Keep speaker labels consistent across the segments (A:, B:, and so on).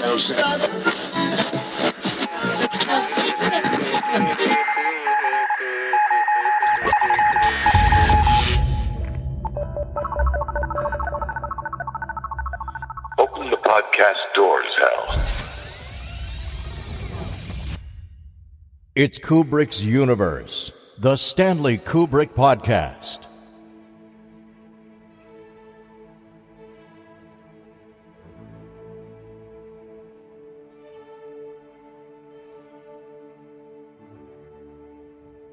A: Open the podcast doors, Hal.
B: It's Kubrick's Universe, the Stanley Kubrick Podcast.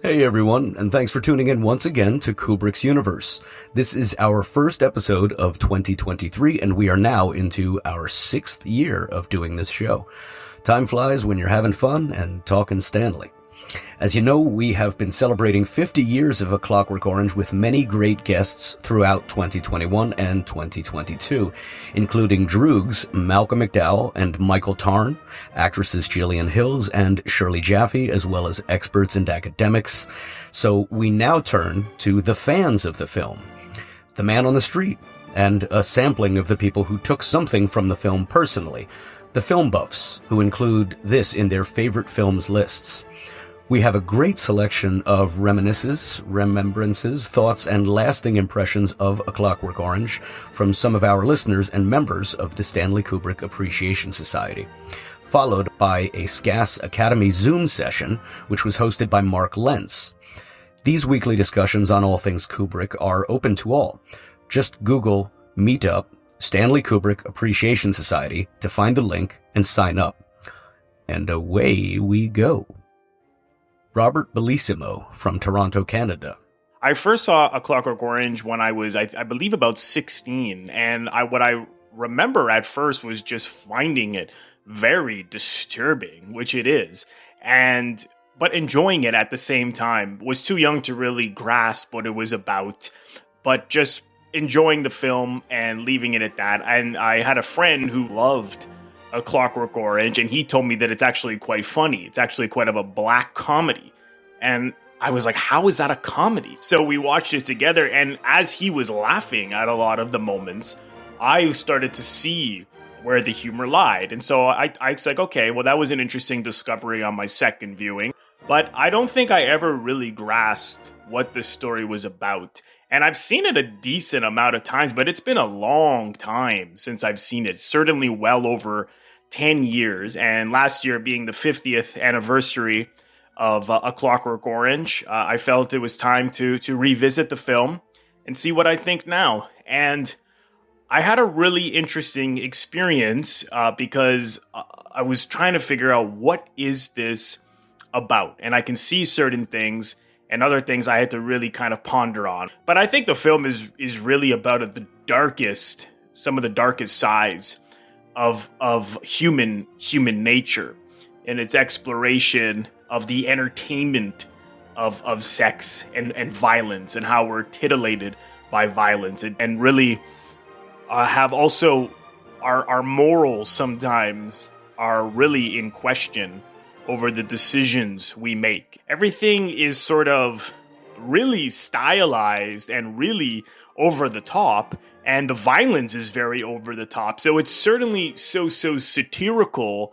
C: Hey everyone, and thanks for tuning in once again to Kubrick's Universe. This is our first episode of 2023, and we are now into our 6th year of doing this show. Time flies when you're having fun and talking Stanley. As you know, we have been celebrating 50 years of A Clockwork Orange with many great guests throughout 2021 and 2022, including Droogs, Malcolm McDowell, and Michael Tarn, actresses Gillian Hills and Shirley Jaffe, as well as experts and academics. So we now turn to the fans of the film, the man on the street, and a sampling of the people who took something from the film personally, the film buffs, who include this in their favorite films lists. We have a great selection of reminiscences, remembrances, thoughts, and lasting impressions of A Clockwork Orange from some of our listeners and members of the Stanley Kubrick Appreciation Society, followed by a SKAS ACADEMY Zoom session, which was hosted by Mark Lentz. These weekly discussions on all things Kubrick are open to all. Just Google Meetup, Stanley Kubrick Appreciation Society to find the link and sign up. And away we go. Robert Bellissimo from Toronto, Canada.
D: I first saw A Clockwork Orange when I was, I believe, about 16. And what I remember at first was just finding it very disturbing, which it is. But enjoying it at the same time. Was too young to really grasp what it was about. But just enjoying the film and leaving it at that. And I had a friend who loved A Clockwork Orange, and he told me that it's actually quite funny. It's actually quite of a black comedy. And I was like, how is that a comedy? So we watched it together, and as he was laughing at a lot of the moments, I started to see where the humor lied. And so I was like, okay, well, that was an interesting discovery on my second viewing. But I don't think I ever really grasped what the story was about. And I've seen it a decent amount of times, but it's been a long time since I've seen it. Certainly well over 10 years. And last year being the 50th anniversary of A Clockwork Orange, I felt it was time to revisit the film and see what I think now. And I had a really interesting experience because I was trying to figure out, what is this about? And I can see certain things, and other things I had to really kind of ponder on. But I think the film is really about some of the darkest sides of human nature, and its exploration of the entertainment of sex and violence, and how we're titillated by violence, and really have also our morals sometimes are really in question over the decisions we make. Everything is sort of really stylized and really over the top, and the violence is very over the top. So it's certainly so satirical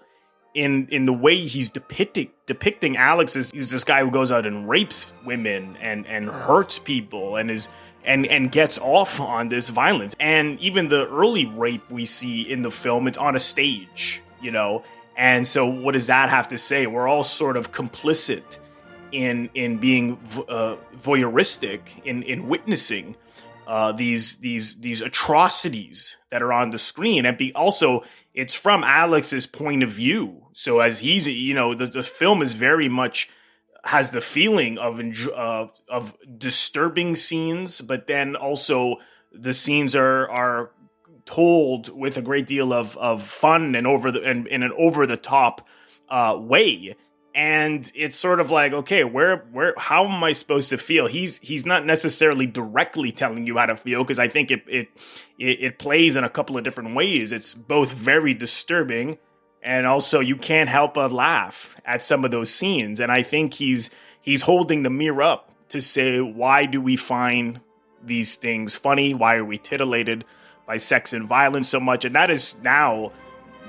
D: in the way he's depicting Alex as he's this guy who goes out and rapes women and hurts people and gets off on this violence. And even the early rape we see in the film, it's on a stage, you know. And so what does that have to say? We're all sort of complicit in being voyeuristic, in witnessing these atrocities that are on the screen. And also, it's from Alex's point of view. So as he's, the film is very much has the feeling of disturbing scenes, but then also the scenes are told with a great deal of fun and in an over the top way. And it's sort of like, okay, how am I supposed to feel? He's not necessarily directly telling you how to feel, because I think it plays in a couple of different ways. It's both very disturbing, and also you can't help but laugh at some of those scenes. And I think he's holding the mirror up to say, why do we find these things funny? Why are we titillated by sex and violence so much? And that is now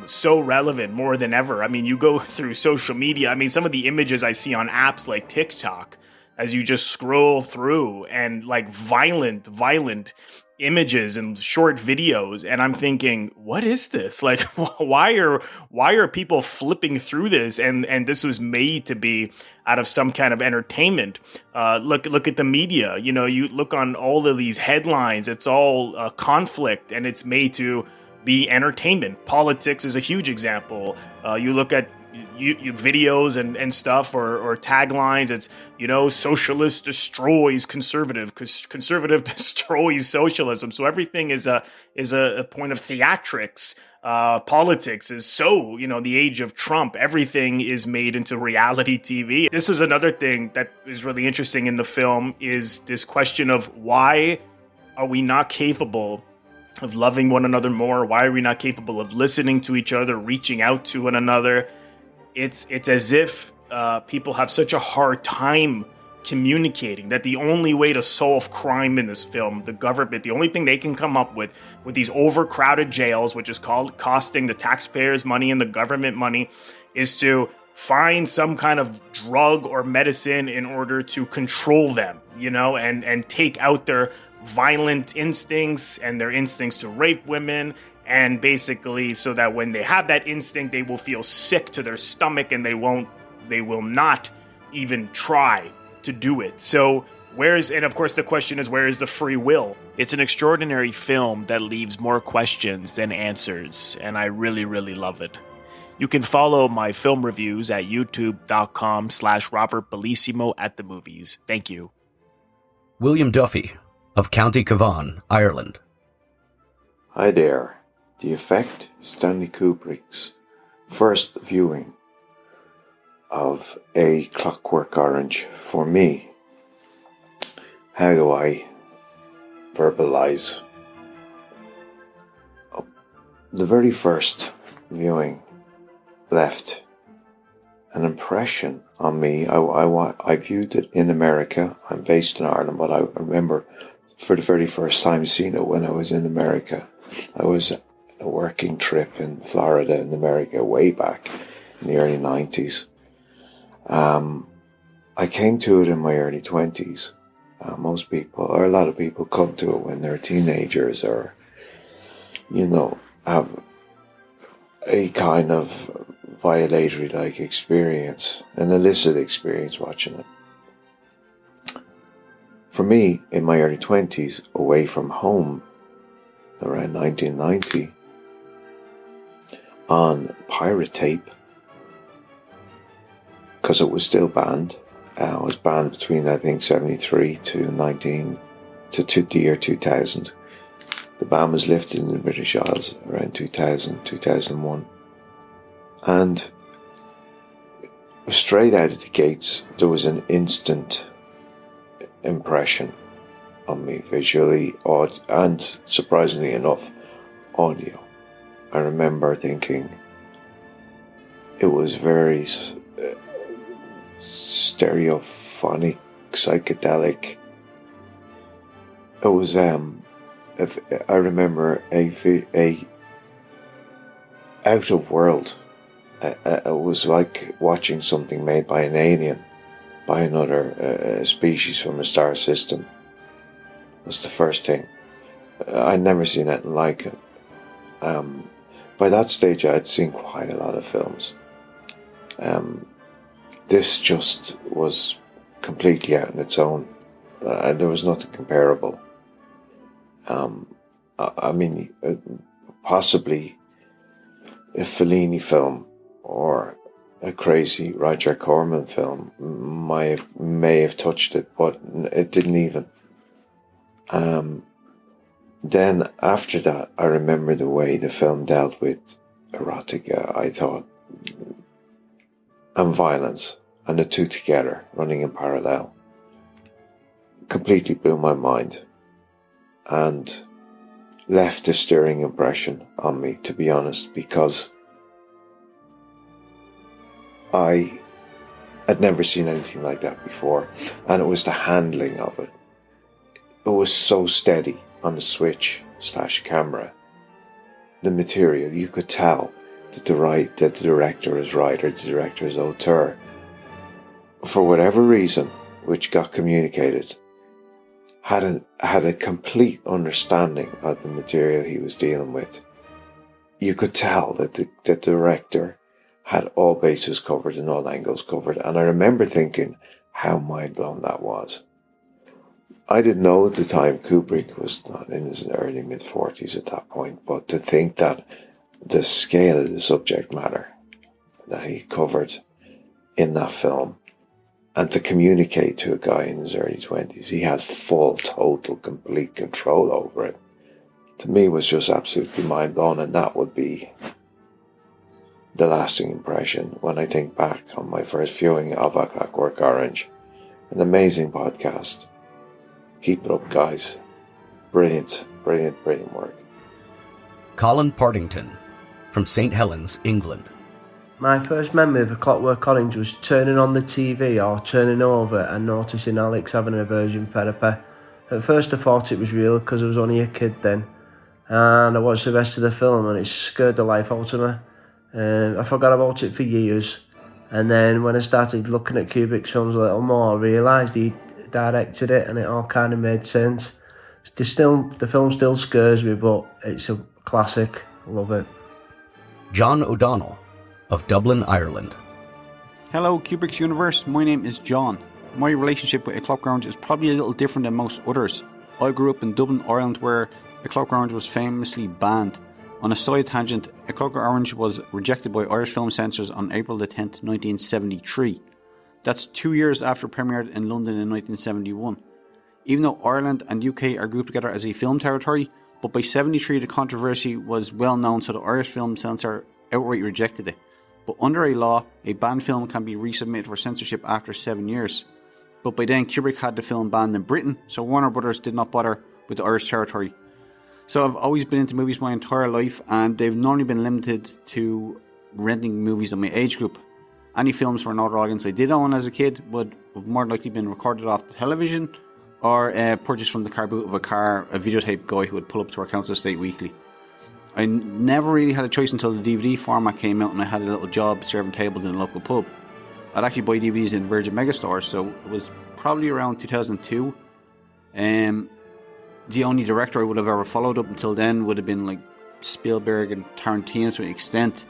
D: so relevant more than ever. I mean, you go through social media. I mean, some of the images I see on apps like TikTok as you just scroll through, and like violent images and short videos, and I'm thinking, what is this? Like, why are people flipping through this? And this was made to be out of some kind of entertainment. Look at the media. You know, you look on all of these headlines. It's all conflict, and it's made to be entertainment. Politics is a huge example. You look at you videos and stuff, or taglines. It's, you know, socialist destroys conservative, because conservative destroys socialism. So everything is a point of theatrics. Politics is so, you know, the age of Trump. Everything is made into reality TV. This is another thing that is really interesting in the film, is this question of why are we not capable of loving one another more? Why are we not capable of listening to each other, reaching out to one another? It's as if people have such a hard time communicating, that the only way to solve crime in this film, the government, the only thing they can come up with these overcrowded jails, which is costing the taxpayers money and the government money, is to find some kind of drug or medicine in order to control them, you know, and take out their violent instincts and their instincts to rape women. And basically, so that when they have that instinct, they will feel sick to their stomach, and they will not even try to do it. So and of course the question is, where is the free will? It's an extraordinary film that leaves more questions than answers, and I really, really love it. You can follow my film reviews at youtube.com/Robert Bellissimo at the movies. Thank you.
C: William Duffy of County Cavan, Ireland.
A: Hi there. The Effect, Stanley Kubrick's first viewing of A Clockwork Orange. For me, how do I verbalize? The very first viewing left an impression on me. I viewed it in America. I'm based in Ireland, but I remember for the very first time seeing it when I was in America. I was a working trip in Florida in America way back in the early 90s. I came to it in my early 20s. Most people, or a lot of people, come to it when they're teenagers, or, you know, have a kind of violatory-like experience, an illicit experience watching it. For me, in my early 20s, away from home, around 1990, on pirate tape, because it was still banned. It was banned between, I think, 73 to the year 2000. The ban was lifted in the British Isles around 2000, 2001. And straight out of the gates, there was an instant impression on me, visually, and surprisingly enough, audio. I remember thinking it was very stereophonic, psychedelic. It was, I remember a out of world. It was like watching something made by an alien, by another species from a star system. That's the first thing. I'd never seen anything like it. By that stage, I had seen quite a lot of films. This just was completely out on its own, and there was nothing comparable. I mean, possibly a Fellini film or a crazy Roger Corman film may have touched it, but it didn't even. Then after that, I remember the way the film dealt with erotica, I thought, and violence, and the two together, running in parallel, completely blew my mind and left a stirring impression on me, to be honest, because I had never seen anything like that before, and it was the handling of it. It was so steady on the switch / camera. The material, you could tell that the director is right or the director is auteur. For whatever reason, which got communicated, had a complete understanding of the material he was dealing with. You could tell that the director had all bases covered and all angles covered. And I remember thinking how mind-blown that was. I didn't know at the time Kubrick was not in his early mid-40s at that point, but to think that the scale of the subject matter that he covered in that film, and to communicate to a guy in his early 20s, he had full, total, complete control over it, to me was just absolutely mind-blowing. And that would be the lasting impression when I think back on my first viewing of A Clockwork Orange. An amazing podcast. Keep it up, guys. Brilliant, brilliant, brilliant work.
C: Colin Partington from St. Helens, England.
E: My first memory of A Clockwork Orange was turning on the TV or turning over and noticing Alex having aversion therapy. At first I thought it was real because I was only a kid then, and I watched the rest of the film and it scared the life out of me. I forgot about it for years, and then when I started looking at Kubrick's films a little more, I realised he directed it and it all kind of made sense. The film still scares me, but it's a classic. I love it.
C: John O'Donnell of Dublin, Ireland.
F: Hello, Kubrick's Universe. My name is John. My relationship with A Clockwork Orange is probably a little different than most others. I grew up in Dublin, Ireland, where A Clockwork Orange was famously banned. On a side tangent, A Clockwork Orange was rejected by Irish film censors on April the 10th, 1973. That's 2 years after it premiered in London in 1971. Even though Ireland and UK are grouped together as a film territory, but by 73 the controversy was well known, so the Irish film censor outright rejected it. But under a law, a banned film can be resubmitted for censorship after 7 years. But by then, Kubrick had the film banned in Britain, so Warner Brothers did not bother with the Irish territory. So I've always been into movies my entire life, and they've normally been limited to renting movies in my age group. Any films for another audience I did own as a kid would have more likely been recorded off the television or purchased from the car boot of a videotape guy who would pull up to our council estate weekly. I never really had a choice until the DVD format came out and I had a little job serving tables in a local pub. I'd actually buy DVDs in Virgin Megastores, so it was probably around 2002. The only director I would have ever followed up until then would have been like Spielberg and Tarantino to an extent.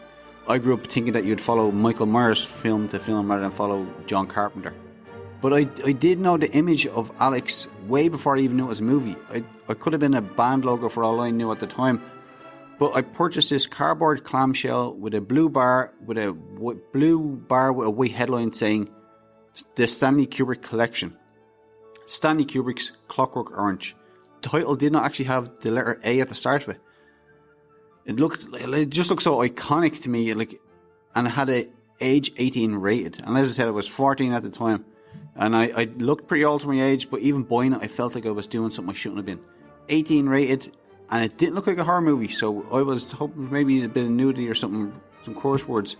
F: I grew up thinking that you'd follow Michael Myers film to film rather than follow John Carpenter. But I did know the image of Alex way before I even knew it was a movie. I could have been a band logo for all I knew at the time. But I purchased this cardboard clamshell with a blue bar with a white headline saying the Stanley Kubrick Collection. Stanley Kubrick's Clockwork Orange. The title did not actually have the letter A at the start of it. It just looked so iconic to me, and it had a age 18 rated. And as I said, I was 14 at the time. And I looked pretty old for my age, but even buying it, I felt like I was doing something I shouldn't have been. 18 rated, and it didn't look like a horror movie, so I was hoping maybe a bit of nudity or something, some curse words.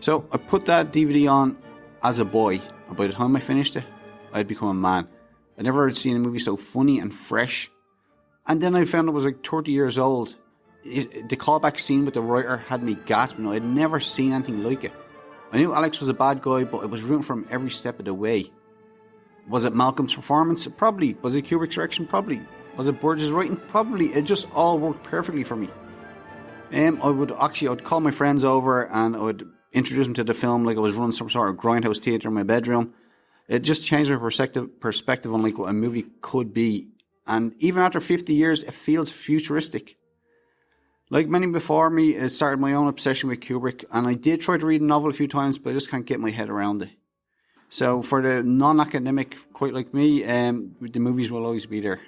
F: So I put that DVD on as a boy, and by the time I finished it, I'd become a man. I'd never seen a movie so funny and fresh. And then I found I was like 30 years old. The callback scene with the writer had me gasping. I'd never seen anything like it. I knew Alex was a bad guy, but I was rooting for him every step of the way. Was it Malcolm's performance? Probably. Was it Kubrick's direction? Probably. Was it Burge's writing? Probably. It just all worked perfectly for me. I'd call my friends over and I would introduce them to the film like I was running some sort of grindhouse theatre in my bedroom. It just changed my perspective on like what a movie could be. And even after 50 years, it feels futuristic. Like many before me, I started my own obsession with Kubrick, and I did try to read a novel a few times, but I just can't get my head around it. So for the non-academic, quite like me, the movies will always be there.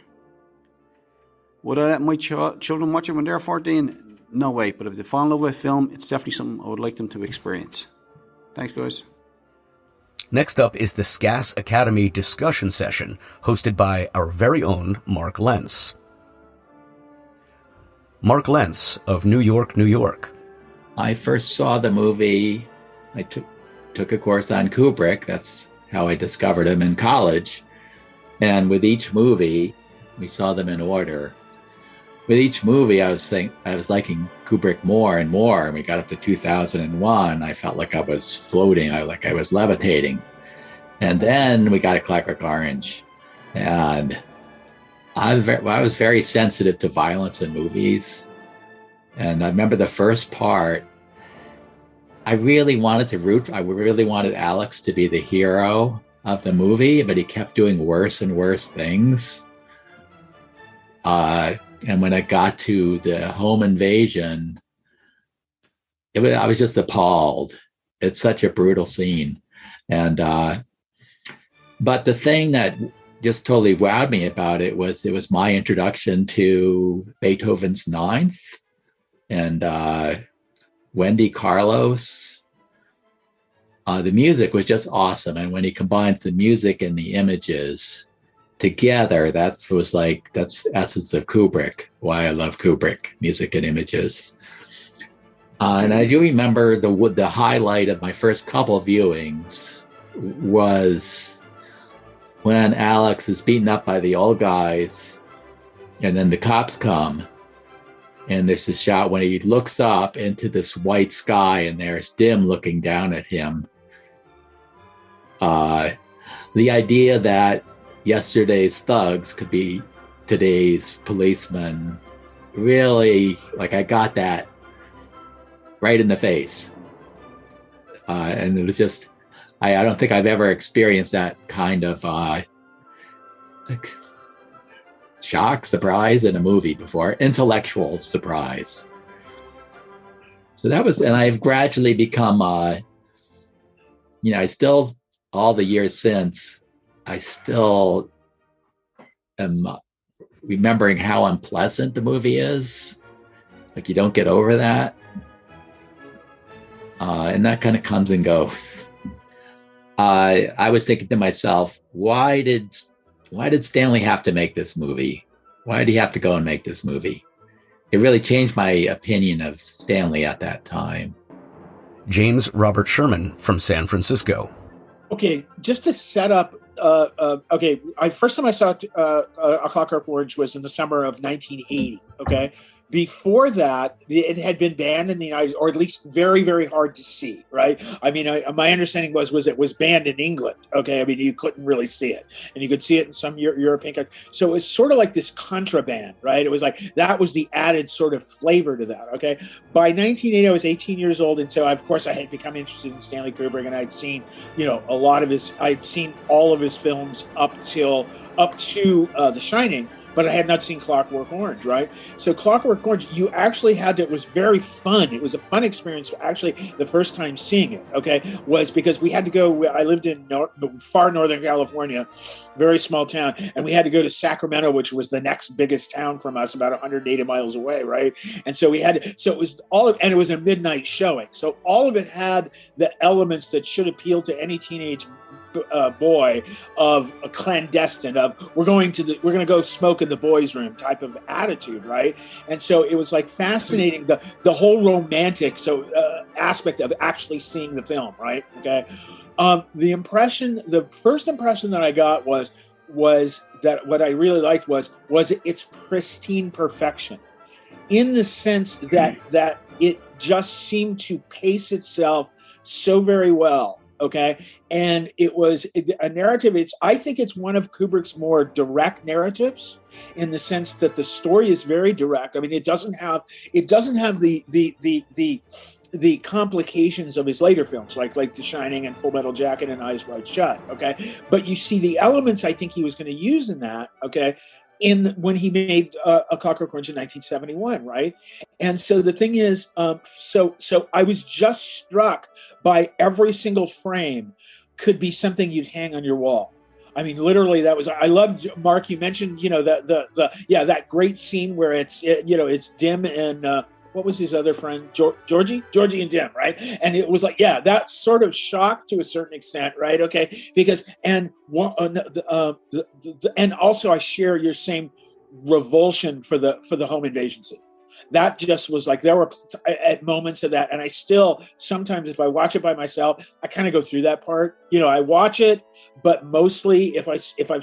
F: Would I let my children watch it when they're 14? No way, but if they fall in love with a film, it's definitely something I would like them to experience. Thanks, guys.
C: Next up is the SKAS Academy discussion session, hosted by our very own Mark Lentz. Mark Lentz of New York, New York.
G: I first saw the movie, I took a course on Kubrick. That's how I discovered him in college. And with each movie, we saw them in order. with each movie, I was liking Kubrick more and more. And we got up to 2001. I felt like I was floating. I was levitating. And then we got A Clockwork Orange, and I was very sensitive to violence in movies. And I remember the first part. I really wanted Alex to be the hero of the movie, but he kept doing worse and worse things. And when it got to the home invasion, I was just appalled. It's such a brutal scene. And but the thing that just totally wowed me about it was my introduction to Beethoven's Ninth and Wendy Carlos. The music was just awesome. And when he combines the music and the images together, that's the essence of Kubrick, why I love Kubrick, music and images. And I do remember the highlight of my first couple of viewings was when Alex is beaten up by the old guys, and then the cops come, and there's a shot when he looks up into this white sky, and there's Dim looking down at him. The idea that yesterday's thugs could be today's policemen, really, I got that right in the face. And it was just, I don't think I've ever experienced that kind of shock, surprise in a movie before, intellectual surprise. So that was, and I've gradually become, I still, all the years since, I still am remembering how unpleasant the movie is. You don't get over that. And that kind of comes and goes. I was thinking to myself, why did Stanley have to make this movie? Why did he have to go and make this movie? It really changed my opinion of Stanley at that time.
C: James Robert Sherman from San Francisco.
H: Okay, just to set up, first time I saw A Clockwork Orange was in the summer of 1980, okay? Before that, it had been banned in the United States, or at least very, very hard to see, right? I mean, my understanding was it was banned in England, okay? I mean, you couldn't really see it. And you could see it in some European countries. So it was sort of like this contraband, right? It was like, that was the added sort of flavor to that, okay? By 1980, I was 18 years old. And so, of course, I had become interested in Stanley Kubrick, and I'd seen, I'd seen all of his films up to The Shining, but I had not seen Clockwork Orange, right? So Clockwork Orange, you actually it was very fun. It was a fun experience, actually, the first time seeing it, okay, was because we had to go, I lived in far Northern California, very small town, and we had to go to Sacramento, which was the next biggest town from us, about 180 miles away, right? And so it was and it was a midnight showing. So all of it had the elements that should appeal to any teenage boy, of a clandestine, of we're going to go smoke in the boys' room type of attitude, right? And so it was fascinating, the whole romantic aspect of actually seeing the film, right? Okay. The first impression that I got was that what I really liked was its pristine perfection, in the sense that it just seemed to pace itself so very well. Okay. And it was a narrative. I think it's one of Kubrick's more direct narratives, in the sense that the story is very direct. I mean, it doesn't have the complications of his later films, like The Shining and Full Metal Jacket and Eyes Wide Shut. Okay. But you see the elements I think he was going to use in that. Okay. When he made A Clockwork Orange in 1971, right? And so the thing is, so I was just struck by every single frame could be something you'd hang on your wall. I mean, literally, I loved, Mark, you mentioned, that great scene where it's Dim and what was his other friend, Georgie and Dim, right? And it was that sort of shock to a certain extent, right? Okay, because and also I share your same revulsion for the home invasion scene. that just was like, there were at moments of that. And I still, sometimes if I watch it by myself, I kind of go through that part. I watch it, but mostly if I'm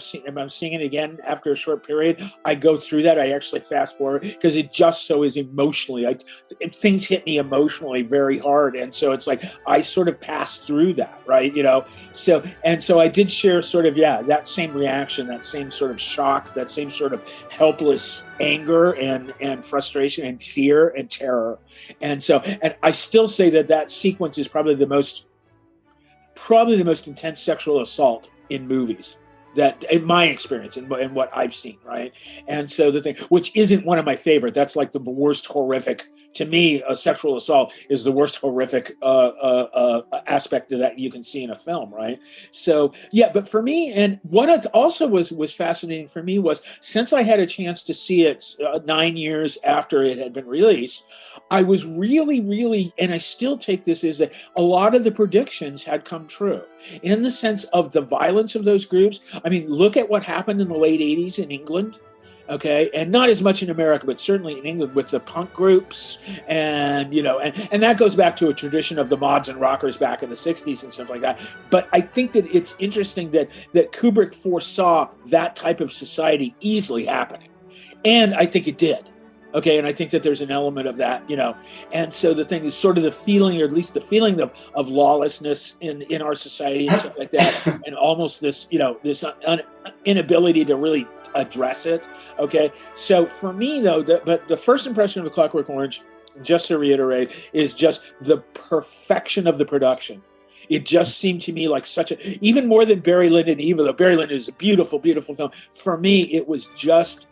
H: seeing it again after a short period, I go through that. I actually fast forward because it just so is emotionally, things hit me emotionally very hard. And so it's like, I sort of pass through that, right? So I did share sort of, that same reaction, that same sort of shock, that same sort of helpless anger and frustration and fear and terror. And I still say that sequence is probably the most intense sexual assault in movies, that in my experience and what I've seen, right? And so the thing, which isn't one of my favorite, that's like the worst horrific, to me, a sexual assault is the worst horrific aspect of that you can see in a film, right? So but for me, and what it also was fascinating for me was, since I had a chance to see it 9 years after it had been released, I was really, and I still take this as that a lot of the predictions had come true in the sense of the violence of those groups. I mean, look at what happened in the late 80s in England. Okay, and not as much in America, but certainly in England with the punk groups, and and that goes back to a tradition of the mods and rockers back in the 60s and stuff like that. But I think that it's interesting that Kubrick foresaw that type of society easily happening, and I think it did. Okay, and I think that there's an element of that, and so the thing is sort of the feeling, or at least the feeling of lawlessness in our society and stuff like that, and almost this, this inability to really address it. Okay, so for me though, but the first impression of A Clockwork Orange, just to reiterate, is just the perfection of the production. It just seemed to me like even more than Barry Lyndon, even though Barry Lyndon is a beautiful, beautiful film. For me, it was just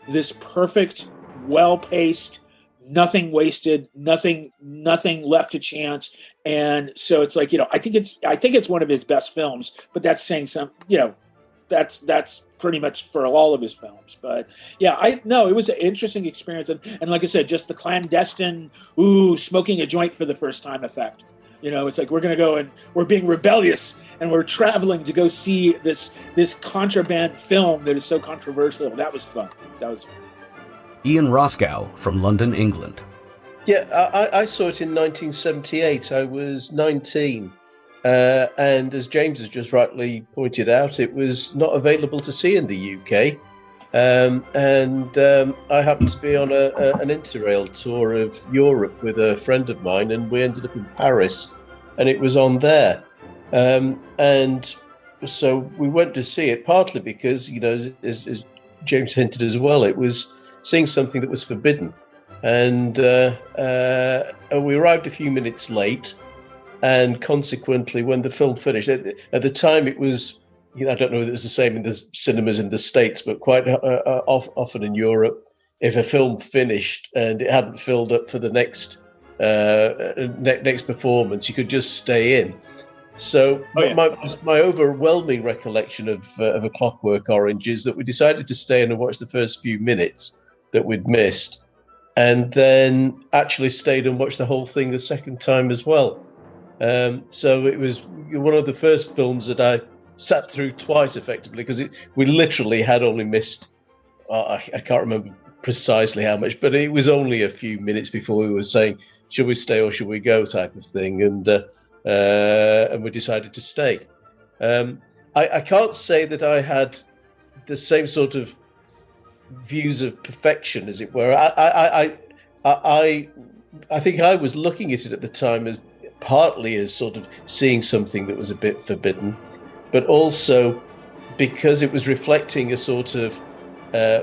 H: this perfect, well-paced, nothing wasted, nothing left to chance. And so it's like, I think it's one of his best films, but that's saying some, that's pretty much for all of his films. But it was an interesting experience. And like I said, just the clandestine, smoking a joint for the first time effect. It's like, we're going to go and we're being rebellious and we're traveling to go see this contraband film that is so controversial. That was fun.
C: Ian Roscoe from London, England.
E: Yeah, I saw it in 1978. I was 19. And as James has just rightly pointed out, it was not available to see in the UK. I happened to be on an interrail tour of Europe with a friend of mine, and we ended up in Paris, and it was on there. And so we went to see it, partly because, as James hinted as well, it was seeing something that was forbidden. And we arrived a few minutes late. And consequently, when the film finished, at the time it was, I don't know if it was the same in the cinemas in the States, but quite often in Europe, if a film finished and it hadn't filled up for the next performance, you could just stay in. So my overwhelming recollection of A Clockwork Orange is that we decided to stay in and watch the first few minutes that we'd missed, and then actually stayed and watched the whole thing the second time as well. So it was one of the first films that I sat through twice, effectively, because we literally had only missed, I can't remember precisely how much, but it was only a few minutes before we were saying, should we stay or should we go, type of thing, and we decided to stay. I can't say that I had the same sort of views of perfection, as it were. I think I was looking at it at the time as partly as sort of seeing something that was a bit forbidden, but also because it was reflecting a sort of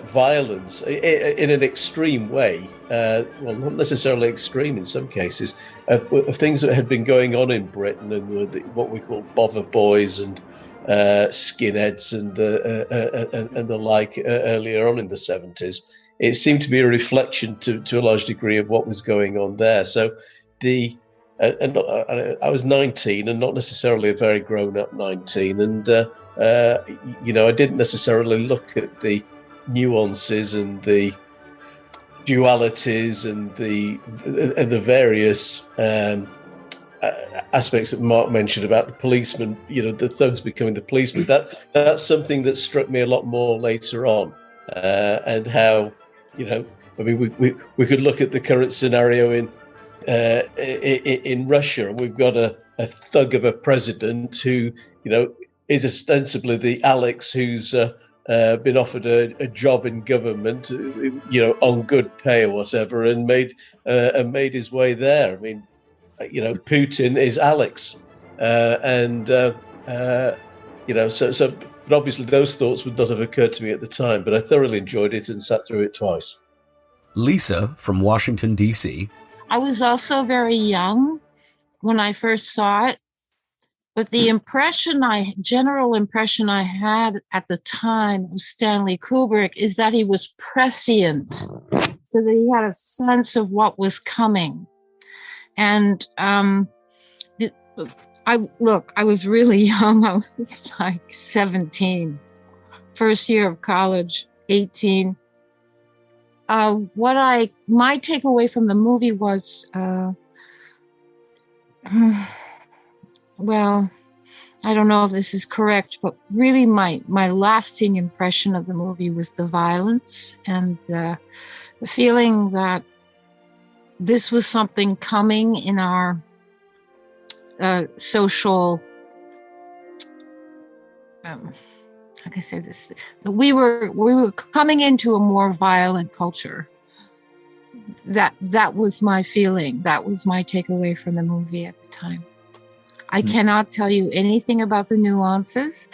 E: violence in an extreme way, well, not necessarily extreme in some cases, of things that had been going on in Britain, and were what we call bother boys and skinheads and the like earlier on in the 70s. It seemed to be a reflection to a large degree of what was going on there. So I was 19 and not necessarily a very grown-up 19, and I didn't necessarily look at the nuances and the dualities and the various aspects that Mark mentioned about the policeman, the thugs becoming the policeman. That's something that struck me a lot more later on, and how
I: I mean, we could look at the current scenario in Russia, and we've got a thug of a president who, is ostensibly the Alex who's been offered a job in government, on good pay or whatever, and made his way there. I mean, Putin is Alex, but obviously those thoughts would not have occurred to me at the time. But I thoroughly enjoyed it and sat through it twice.
C: Lisa from Washington, D.C.
J: I was also very young when I first saw it, but the general impression I had at the time of Stanley Kubrick is that he was prescient, so that he had a sense of what was coming. And I was really young. I was like 17, first year of college, 18. My takeaway from the movie was, well, I don't know if this is correct, but really my lasting impression of the movie was the violence and the feeling that this was something coming in our social, how can I say this? We were coming into a more violent culture. That was my feeling. That was my takeaway from the movie at the time. I cannot tell you anything about the nuances.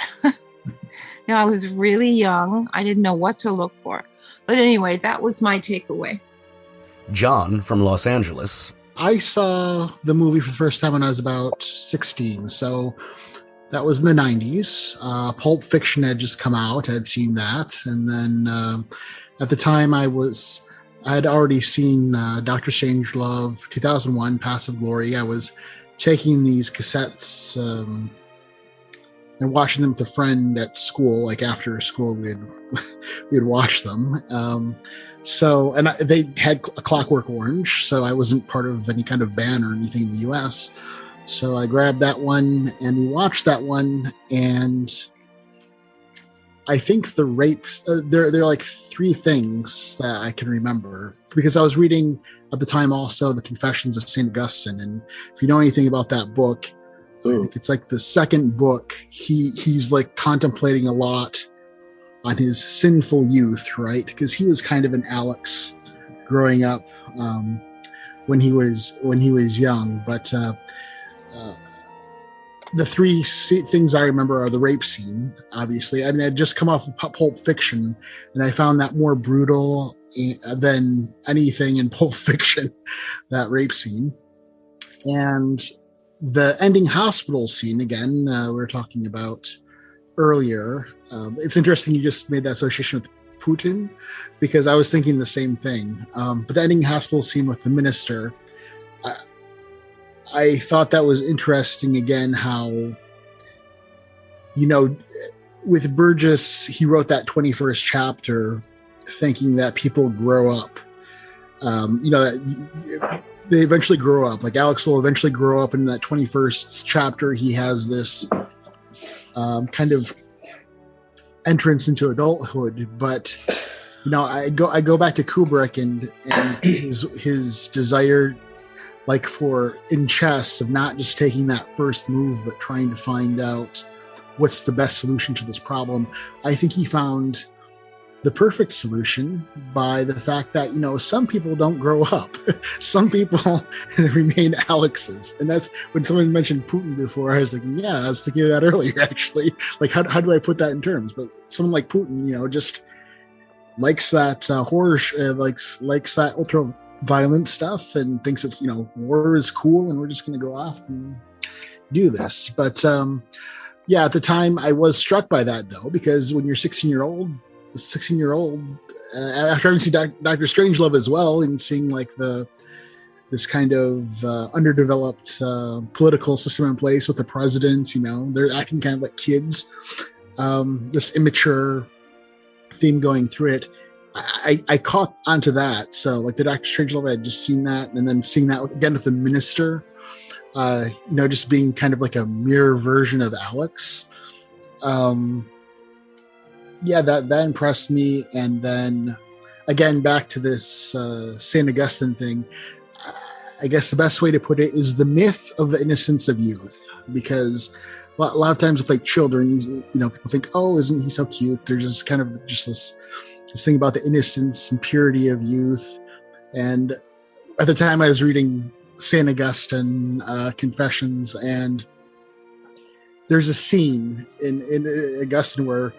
J: I was really young. I didn't know what to look for. But anyway, that was my takeaway.
C: John from Los Angeles.
K: I saw the movie for the first time when I was about 16. So that was in the 90s. Pulp Fiction had just come out. I had seen that. And then at the time I had already seen Dr. Strangelove, 2001, Passive Glory. I was taking these cassettes and watching them with a friend at school. Like after school, we'd watch them. They had A Clockwork Orange, so I wasn't part of any kind of band or anything in the U.S. So I grabbed that one and we watched that one. And I think the rapes, there are like three things that I can remember, because I was reading at the time also The Confessions of St. Augustine. And if you know anything about that book, I think it's like the second book, he's like contemplating a lot on his sinful youth, right? Because he was kind of an Alex growing up when he was young. But the three things I remember are the rape scene, obviously. I mean, I'd just come off of Pulp Fiction, and I found that more brutal than anything in Pulp Fiction, that rape scene. And the ending hospital scene, again, we were talking about earlier. It's interesting you just made that association with Putin, because I was thinking the same thing. But the ending hospital scene with the minister, I thought that was interesting again, how, with Burgess, he wrote that 21st chapter thinking that people grow up. They eventually grow up. Like Alex will eventually grow up in that 21st chapter. He has this kind of entrance into adulthood. But, I go back to Kubrick and his desire, like in chess, of not just taking that first move, but trying to find out what's the best solution to this problem. I think he found the perfect solution by the fact that, some people don't grow up. Some people remain Alexes. And that's when someone mentioned Putin before, I was thinking, I was thinking of that earlier, actually. Like, how do I put that in terms? But someone like Putin, just likes that horror, likes that ultra violent stuff and thinks it's, war is cool and we're just going to go off and do this. But at the time I was struck by that, though, because when you're 16-year-old, after having seen Dr. Strangelove as well, and seeing like this kind of underdeveloped political system in place with the president, they're acting kind of like kids, this immature theme going through it. I caught onto that. So like the Dr. Strangelove, I had just seen that, and then seeing that again with the minister, just being kind of like a mirror version of Alex. That impressed me. And then again, back to this St. Augustine thing, I guess the best way to put it is the myth of the innocence of youth, because a lot of times with like children, people think, oh, isn't he so cute? There's just kind of just this thing about the innocence and purity of youth. And at the time I was reading St. Augustine Confessions, and there's a scene in Augustine where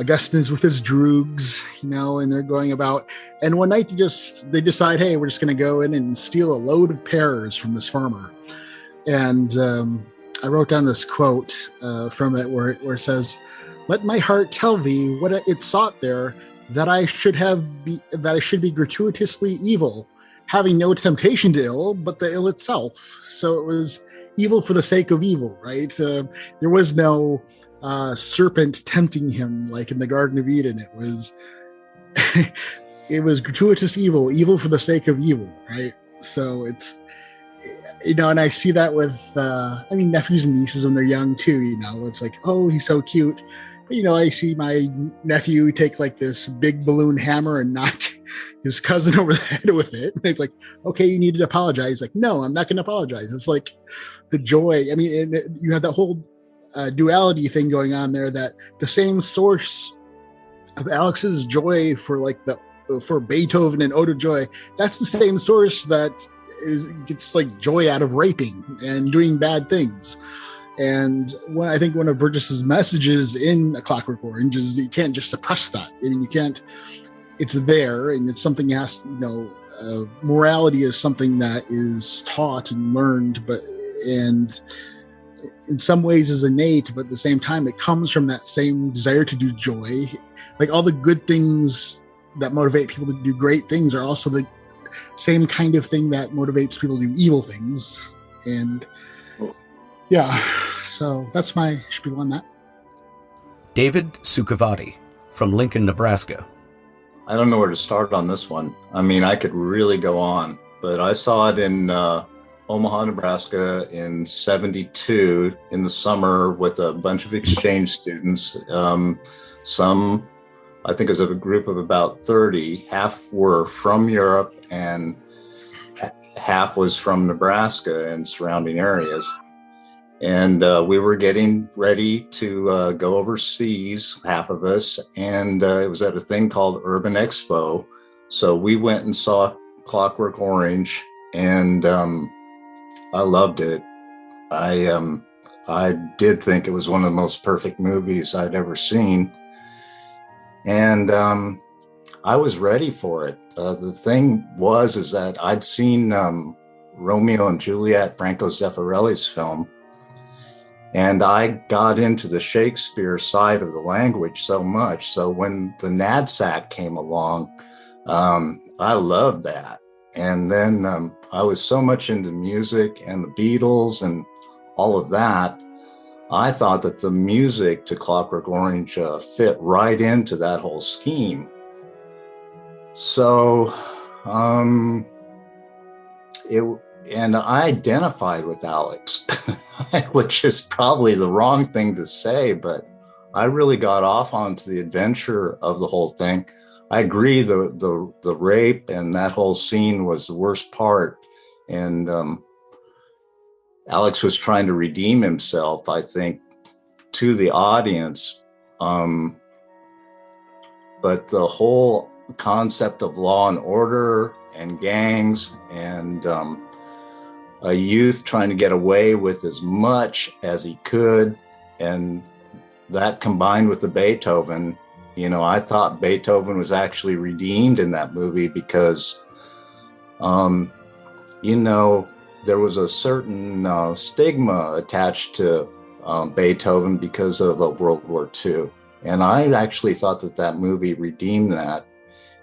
K: Augustine is with his droogs, and they're going about. And one night they decide, hey, we're just going to go in and steal a load of pears from this farmer. And I wrote down this quote from it where it says, "Let my heart tell thee what it sought there, that I should be gratuitously evil, having no temptation to ill, but the ill itself." So it was evil for the sake of evil, right? There was no serpent tempting him like in the Garden of Eden. It was it was gratuitous evil for the sake of evil, right? So it's, and I see that with nephews and nieces when they're young too. It's like, oh, he's so cute. But, I see my nephew take like this big balloon hammer and knock his cousin over the head with it. And it's like, okay, you need to apologize. He's like, no, I'm not going to apologize. It's like the joy. You have that whole duality thing going on there, that the same source of Alex's joy for Beethoven and Ode of Joy, that's the same source that gets like joy out of raping and doing bad things. And I think one of Burgess's messages in A Clockwork Orange is that you can't just suppress that. You can't. It's there, and it's something you have to, morality is something that is taught and learned, and in some ways is innate, but at the same time, it comes from that same desire to do joy. Like all the good things that motivate people to do great things are also the same kind of thing that motivates people to do evil things. And yeah, so that's my spiel on that.
C: David Sukhavati from Lincoln, Nebraska.
L: I don't know where to start on this one. I could really go on, but I saw it in Omaha, Nebraska in '72 in the summer with a bunch of exchange students. Some, I think it was a group of about 30, half were from Europe and half was from Nebraska and surrounding areas. And we were getting ready to go overseas, half of us, and it was at a thing called Urban Expo. So we went and saw Clockwork Orange, and I loved it. I did think it was one of the most perfect movies I'd ever seen. And I was ready for it. The thing is that I'd seen Romeo and Juliet, Franco Zeffirelli's film, and I got into the Shakespeare side of the language so much. So when the NADSAC came along, I loved that. And then I was so much into music and the Beatles and all of that. I thought that the music to Clockwork Orange fit right into that whole scheme. So, and I identified with Alex, which is probably the wrong thing to say, but I really got off onto the adventure of the whole thing. I agree the rape and that whole scene was the worst part. And Alex was trying to redeem himself, I think, to the audience. But the whole concept of law and order and gangs and a youth trying to get away with as much as he could, and that combined with the Beethoven, I thought Beethoven was actually redeemed in that movie because, there was a certain stigma attached to Beethoven because of World War II. And I actually thought that movie redeemed that.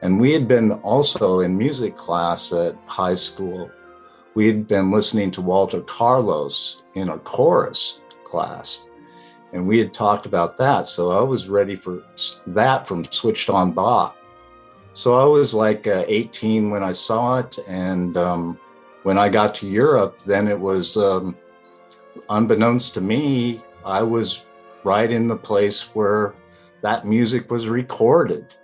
L: And we had been also in music class at high school. We had been listening to Walter Carlos in a chorus class. And we had talked about that. So I was ready for that from Switched on Bach. So I was like 18 when I saw it. And when I got to Europe, then it was, unbeknownst to me, I was right in the place where that music was recorded.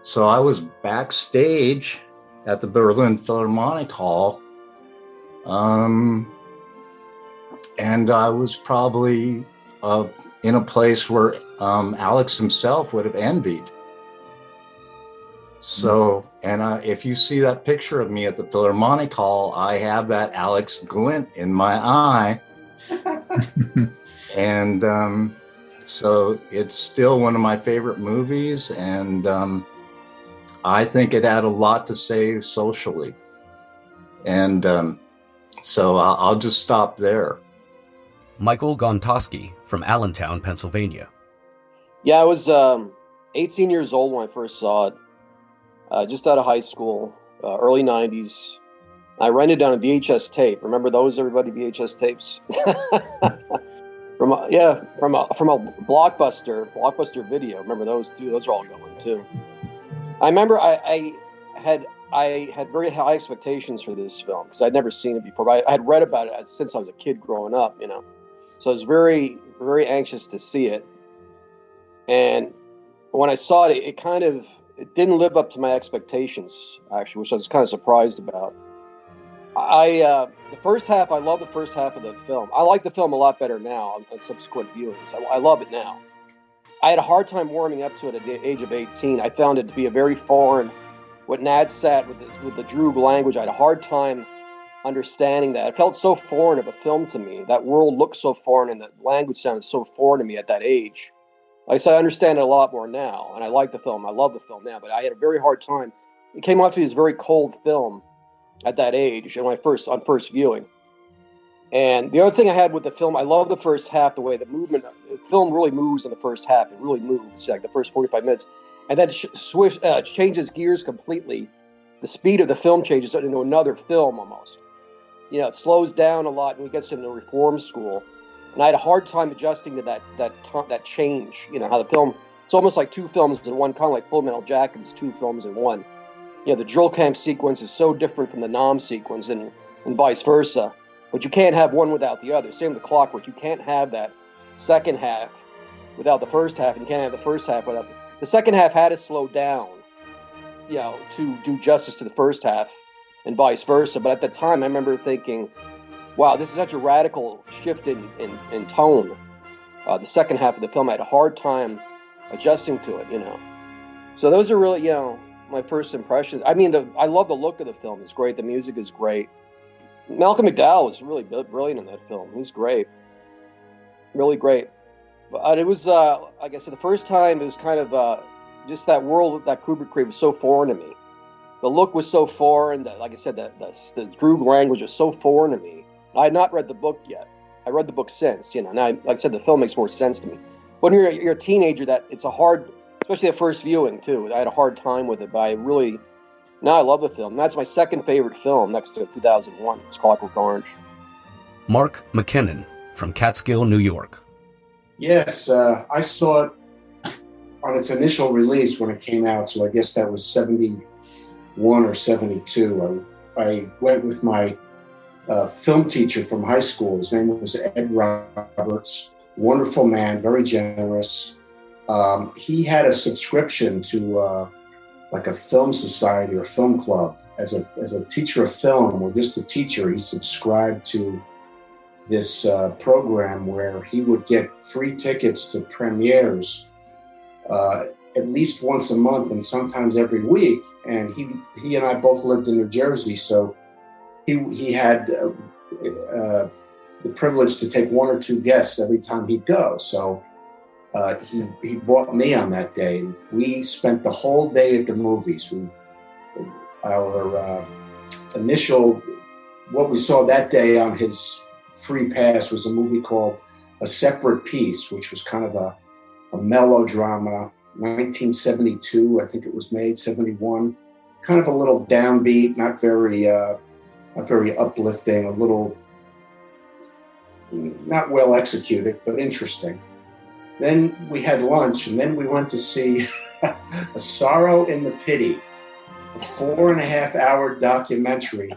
L: So I was backstage at the Berlin Philharmonic Hall, and I was probably in a place where Alex himself would have envied. So, and if you see that picture of me at the Philharmonic Hall, I have that Alex glint in my eye. And so it's still one of my favorite movies, and I think it had a lot to say socially. And so I'll just stop there.
C: Michael Gontowski from Allentown, Pennsylvania.
M: Yeah, I was 18 years old when I first saw it, just out of high school, early 90s. I rented on a VHS tape. Remember those, everybody, VHS tapes? from a Blockbuster video. Remember those too? Those are all going too. I remember I had very high expectations for this film because I'd never seen it before. But I had read about it since I was a kid growing up, you know. So I was very, very anxious to see it. And when I saw it, it didn't live up to my expectations, actually, which I was kind of surprised about. The first half, I love the first half of the film. I like the film a lot better now on subsequent viewings. I love it now. I had a hard time warming up to it at the age of 18. I found it to be a very foreign, what Nad said with the Droog language. I had a hard time understanding that. It felt so foreign of a film to me. That world looked so foreign and the language sounded so foreign to me at that age. Like I said, I understand it a lot more now, and I like the film. I love the film now, but I had a very hard time. It came off to be this very cold film at that age, on first viewing. And the other thing I had with the film, I love the first half, the way the film really moves in the first half. It really moves, like the first 45 minutes. And then it changes gears completely. The speed of the film changes into another film almost. You know, it slows down a lot when we get to the reform school. And I had a hard time adjusting to that change. You know, how the film, it's almost like two films in one, kind of like Full Metal Jacket is two films in one. You know, the drill camp sequence is so different from the Nam sequence and vice versa. But you can't have one without the other. Same with the Clockwork. You can't have that second half without the first half, and you can't have the first half without the second half had to slow down, you know, to do justice to the first half and vice versa. But at the time, I remember thinking, wow, this is such a radical shift in tone. The second half of the film, I had a hard time adjusting to it, you know. So those are really, you know, my first impressions. I mean, I love the look of the film. It's great. The music is great. Malcolm McDowell was really brilliant in that film. He was great. Really great. But it was, like I said, the first time it was kind of just that world that Kubrick created was so foreign to me. The look was so foreign that, like I said, the Droog language was so foreign to me. I had not read the book yet. I read the book since, you know. Now, like I said, the film makes more sense to me. When you're a teenager, that it's a hard, especially the first viewing too. I had a hard time with it, but I love the film. That's my second favorite film next to 2001. It's Clockwork Orange.
C: Mark McKinnon from Catskill, New York.
N: Yes, I saw it on its initial release when it came out, so I guess that was 71 or 72. I went with my film teacher from high school. His name was Ed Roberts. Wonderful man, very generous. He had a subscription to like a film society or film club. As a teacher of film, or just a teacher, he subscribed to this program where he would get free tickets to premieres at least once a month and sometimes every week. And he and I both lived in New Jersey, so he had the privilege to take one or two guests every time he'd go. So he brought me on that day. We spent the whole day at the movies. Our initial, what we saw that day on his free pass was a movie called A Separate Piece, which was kind of a melodrama, 1972, I think it was made, 71. Kind of a little downbeat, not very uplifting, a little not well executed, but interesting. Then we had lunch, and then we went to see A Sorrow in the Pity, a 4.5-hour documentary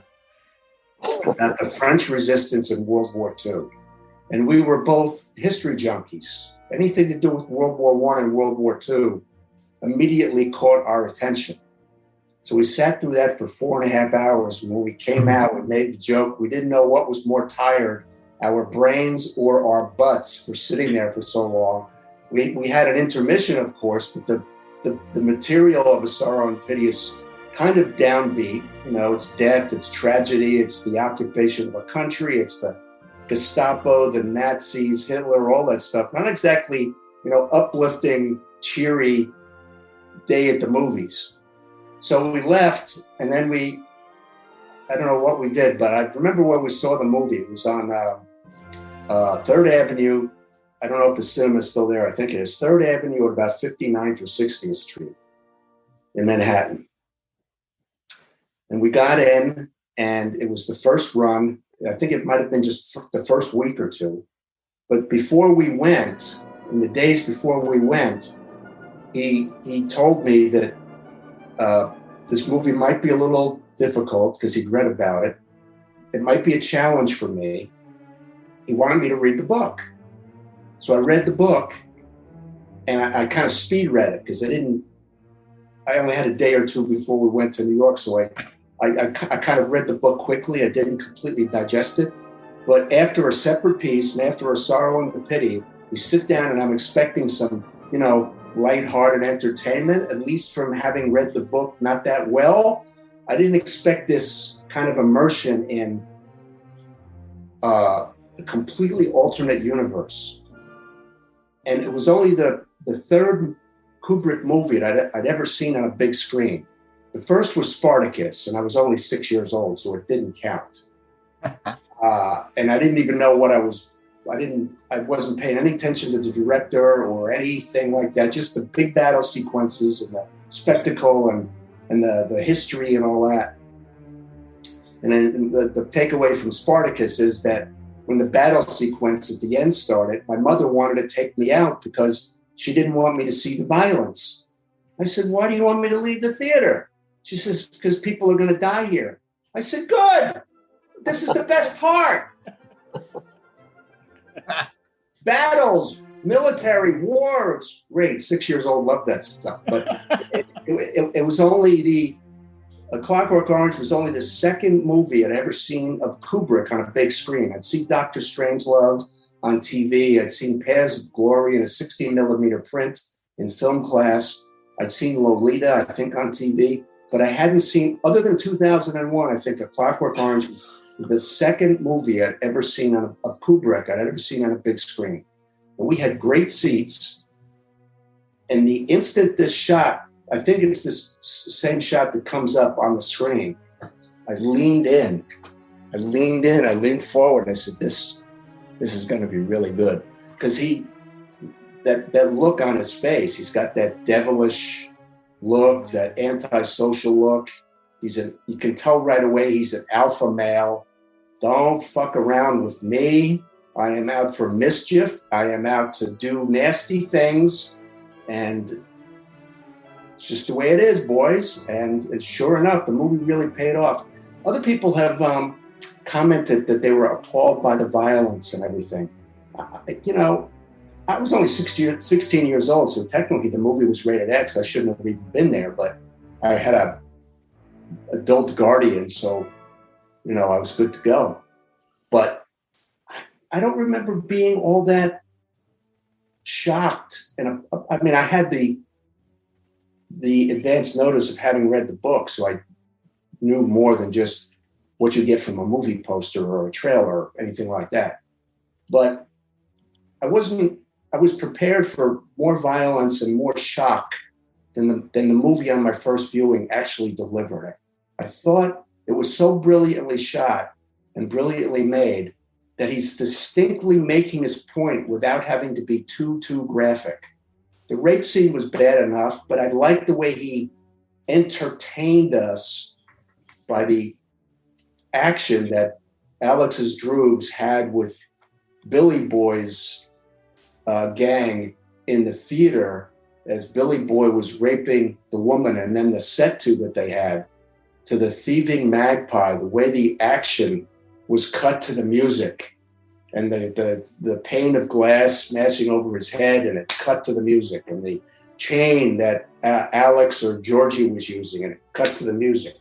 N: about the French resistance in World War II. And we were both history junkies. Anything to do with World War I and World War II immediately caught our attention. So we sat through that for 4.5 hours. And when we came out, we made the joke. We didn't know what was more tired, our brains or our butts, for sitting there for so long. We had an intermission, of course, but the material of A Sorrow and Pity is kind of downbeat. You know, it's death, it's tragedy, it's the occupation of a country, it's the Gestapo, the Nazis, Hitler, all that stuff. Not exactly, you know, uplifting, cheery day at the movies. So we left, and then I don't know what we did, but I remember where we saw the movie. It was on 3rd Avenue. I don't know if the cinema is still there. I think it is 3rd Avenue at about 59th or 60th Street in Manhattan. And we got in, and it was the first run. I think it might have been just the first week or two. But before we went, in the days before we went, he told me that this movie might be a little difficult because he'd read about it. It might be a challenge for me. He wanted me to read the book. So I read the book, and I kind of speed read it because I only had a day or two before we went to New York. So I kind of read the book quickly. I didn't completely digest it. But after a separate piece and after A Sorrow and the Pity, we sit down and I'm expecting some, you know, lighthearted entertainment, at least from having read the book not that well. I didn't expect this kind of immersion in a completely alternate universe. And it was only the third Kubrick movie that I'd ever seen on a big screen. The first was Spartacus, and I was only 6 years old, so it didn't count. And I didn't even know what I wasn't paying any attention to the director or anything like that, just the big battle sequences and the spectacle and the history and all that. And then the takeaway from Spartacus is that when the battle sequence at the end started, my mother wanted to take me out because she didn't want me to see the violence. I said, "Why do you want me to leave the theater?" She says, "Because people are going to die here." I said, "Good. This is the best part." Battles, military, wars, great. 6 years old, loved that stuff. But it was only A Clockwork Orange was only the second movie I'd ever seen of Kubrick on a big screen. I'd seen Dr. Strangelove on TV. I'd seen Paths of Glory in a 16 millimeter print in film class. I'd seen Lolita, I think, on TV. But I hadn't seen, other than 2001, I think A Clockwork Orange was the second movie I'd ever seen of Kubrick I'd ever seen on a big screen. And we had great seats. And the instant this shot, I think it's this same shot that comes up on the screen, I leaned forward. I said, this is going to be really good. Because that look on his face, he's got that devilish look, that antisocial look. You can tell right away he's an alpha male. Don't fuck around with me. I am out for mischief. I am out to do nasty things. And it's just the way it is, boys. And sure enough, the movie really paid off. Other people have commented that they were appalled by the violence and everything. I was only 16 years old, so technically the movie was rated X. I shouldn't have even been there, but I had a adult guardian, so I was good to go. But I don't remember being all that shocked. And I had the advance notice of having read the book, so I knew more than just what you get from a movie poster or a trailer or anything like that. But I was prepared for more violence and more shock than the movie on my first viewing actually delivered. I thought it was so brilliantly shot and brilliantly made that he's distinctly making his point without having to be too graphic. The rape scene was bad enough, but I liked the way he entertained us by the action that Alex's Droogs had with Billy Boy's gang in the theater as Billy Boy was raping the woman, and then the set to that they had to the thieving magpie, the way the action was cut to the music and the pane of glass smashing over his head, and it cut to the music, and the chain that Alex or Georgie was using, and it cut to the music.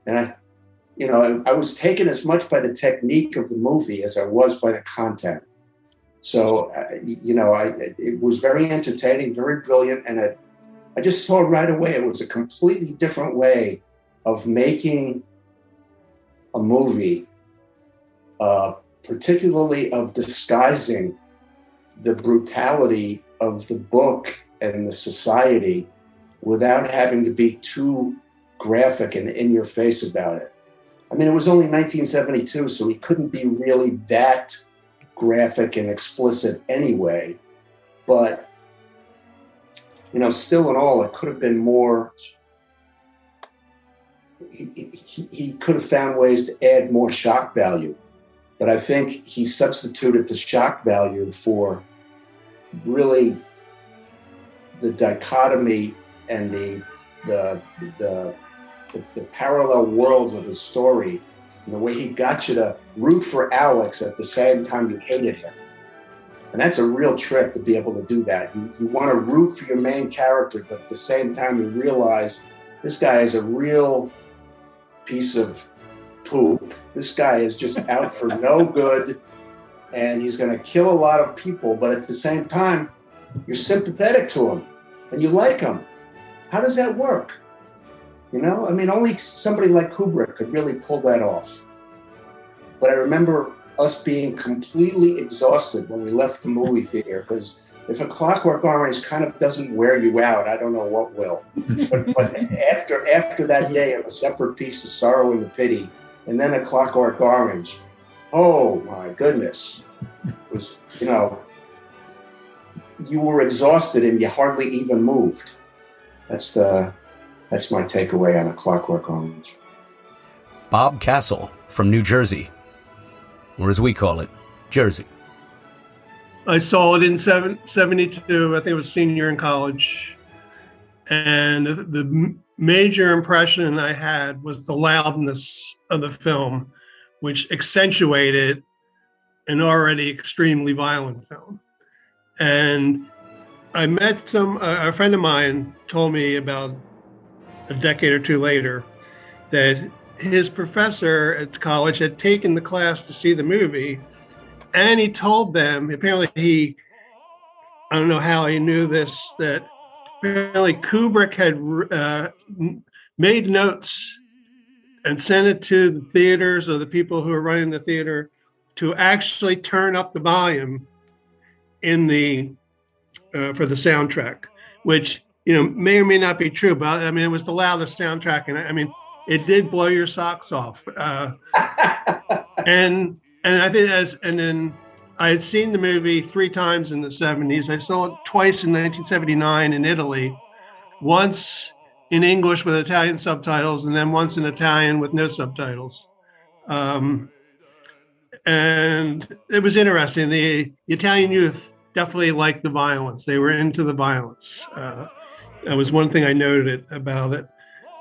N: And I was taken as much by the technique of the movie as I was by the content. So, it was very entertaining, very brilliant, and I just saw right away it was a completely different way of making a movie, particularly of disguising the brutality of the book and the society without having to be too graphic and in your face about it. I mean, it was only 1972, so he couldn't be really that graphic and explicit anyway. But, still in all, it could have been more. He could have found ways to add more shock value. But I think he substituted the shock value for really the dichotomy and the parallel worlds of his story, and the way he got you to root for Alex at the same time you hated him. And that's a real trick, to be able to do that. You want to root for your main character, but at the same time you realize this guy is a real piece of poop. This guy is just out for no good, and he's going to kill a lot of people, but at the same time, you're sympathetic to him and you like him. How does that work? Only somebody like Kubrick could really pull that off. But I remember us being completely exhausted when we left the movie theater, because if A Clockwork Orange kind of doesn't wear you out, I don't know what will. But after that day of A Separate Piece of Sorrow and Pity, and then A Clockwork Orange, oh my goodness. It was, you were exhausted and you hardly even moved. That's my takeaway on A Clockwork Orange.
C: Bob Castle from New Jersey, or as we call it, Jersey.
O: I saw it in 72. I think I was senior in college. And the major impression I had was the loudness of the film, which accentuated an already extremely violent film. And I met a friend of mine told me about a decade or two later that his professor at college had taken the class to see the movie, and he told them, apparently I don't know how he knew this, that apparently Kubrick had made notes and sent it to the theaters or the people who were running the theater to actually turn up the volume in the for the soundtrack, which may or may not be true, but it was the loudest soundtrack, and it did blow your socks off. And I think then I had seen the movie 3 times in the 70s. I saw it twice in 1979 in Italy, once in English with Italian subtitles, and then once in Italian with no subtitles. And it was interesting. The Italian youth definitely liked the violence. They were into the violence. That was one thing I noted about it.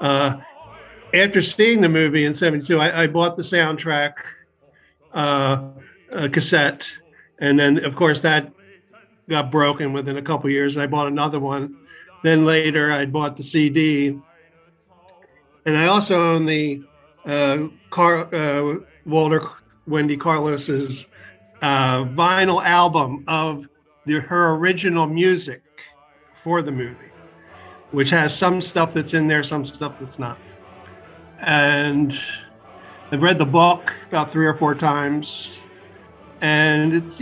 O: After seeing the movie in 72, I bought the soundtrack cassette. And then, of course, that got broken within a couple of years. I bought another one. Then later, I bought the CD. And I also own the Walter Wendy Carlos's vinyl album of her original music for the movie, which has some stuff that's in there, some stuff that's not. And I've read the book about 3 or 4 times, and it's,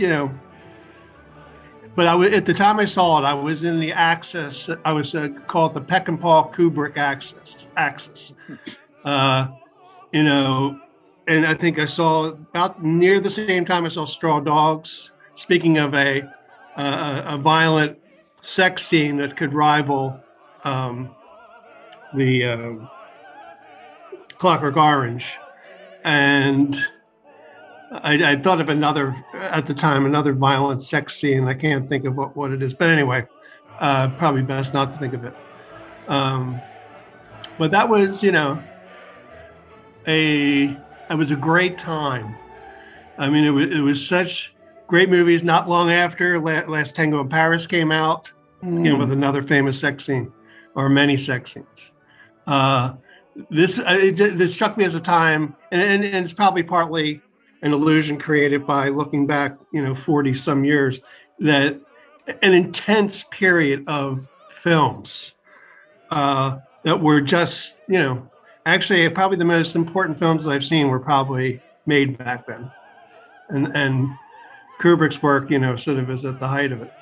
O: but at the time I saw it, I was in the axis. I was called the Peck and Paul Kubrick axis. And I think I saw about near the same time I saw Straw Dogs. Speaking of a violent sex scene that could rival the Clockwork Orange, and I thought of another violent sex scene. I can't think of what it is, but anyway, probably best not to think of it. But that was, it was a great time. I mean, it was such great movies. Not long after Last Tango in Paris came out, with another famous sex scene, or many sex scenes. This struck me as a time, and it's probably partly an illusion created by looking back, 40 some years, that an intense period of films that were just, actually probably the most important films that I've seen were probably made back then. And Kubrick's work, sort of is at the height of it.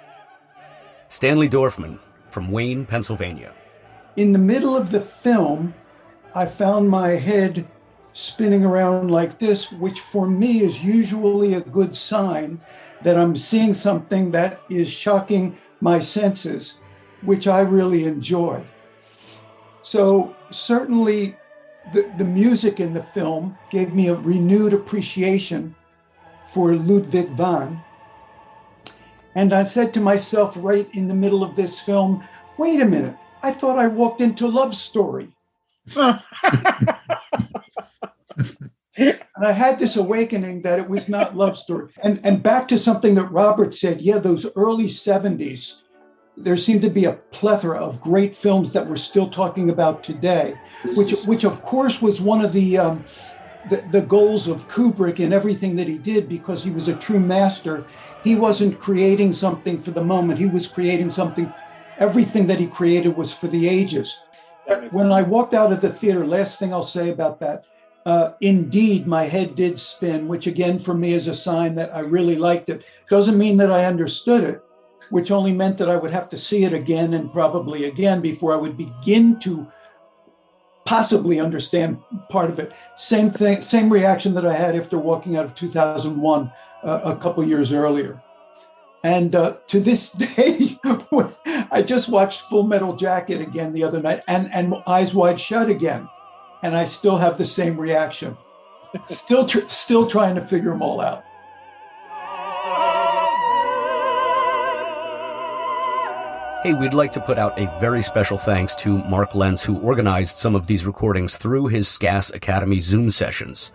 C: Stanley Dorfman from Wayne, Pennsylvania.
P: In the middle of the film, I found my head spinning around like this, which for me is usually a good sign that I'm seeing something that is shocking my senses, which I really enjoy. So certainly the music in the film gave me a renewed appreciation for Ludwig van. And I said to myself right in the middle of this film, wait a minute, I thought I walked into Love Story. And I had this awakening that it was not Love Story. And back to something that Robert said, those early 70s, there seemed to be a plethora of great films that we're still talking about today, which of course was one of the goals of Kubrick and everything that he did, because he was a true master. He wasn't creating something for the moment. He was creating something. Everything that he created was for the ages. When I walked out of the theater, last thing I'll say about that, indeed, my head did spin, which again, for me is a sign that I really liked it. Doesn't mean that I understood it, which only meant that I would have to see it again and probably again before I would begin to possibly understand part of it. Same thing, same reaction that I had after walking out of 2001 a couple years earlier. And to this day, I just watched Full Metal Jacket again the other night and Eyes Wide Shut again. And I still have the same reaction. Still trying to figure them all out.
C: Hey, we'd like to put out a very special thanks to Mark Lentz, who organized some of these recordings through his SKAS Academy Zoom sessions.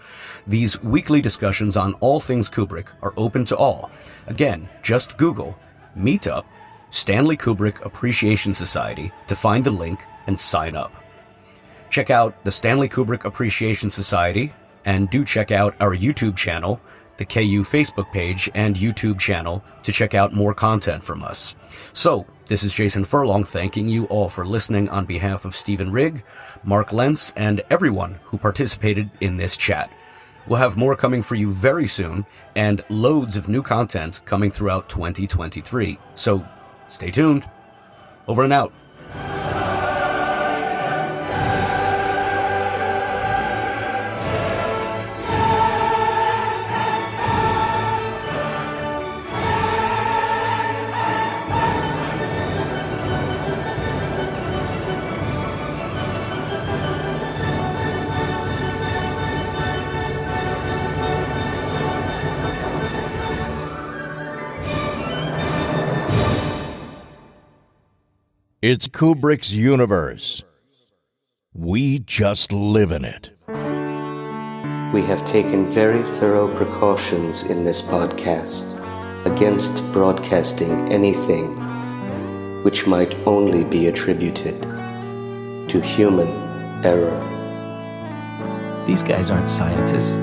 C: These weekly discussions on all things Kubrick are open to all. Again, just Google Meetup, Stanley Kubrick Appreciation Society to find the link and sign up. Check out the Stanley Kubrick Appreciation Society, and do check out our YouTube channel, the KU Facebook page and YouTube channel, to check out more content from us. So, this is Jason Furlong thanking you all for listening on behalf of Stephen Rigg, Mark Lentz, and everyone who participated in this chat. We'll have more coming for you very soon, and loads of new content coming throughout 2023. So, stay tuned. Over and out.
B: It's Kubrick's universe. We just live in it.
Q: We have taken very thorough precautions in this podcast against broadcasting anything which might only be attributed to human error.
R: These guys aren't scientists.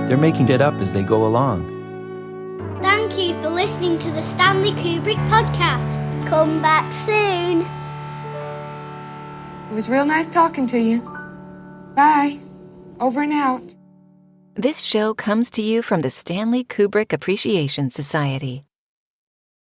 R: They're making it up as they go along.
S: Thank you for listening to the Stanley Kubrick Podcast. Come back soon.
T: It was real nice talking to you. Bye. Over and out.
U: This show comes to you from the Stanley Kubrick Appreciation Society.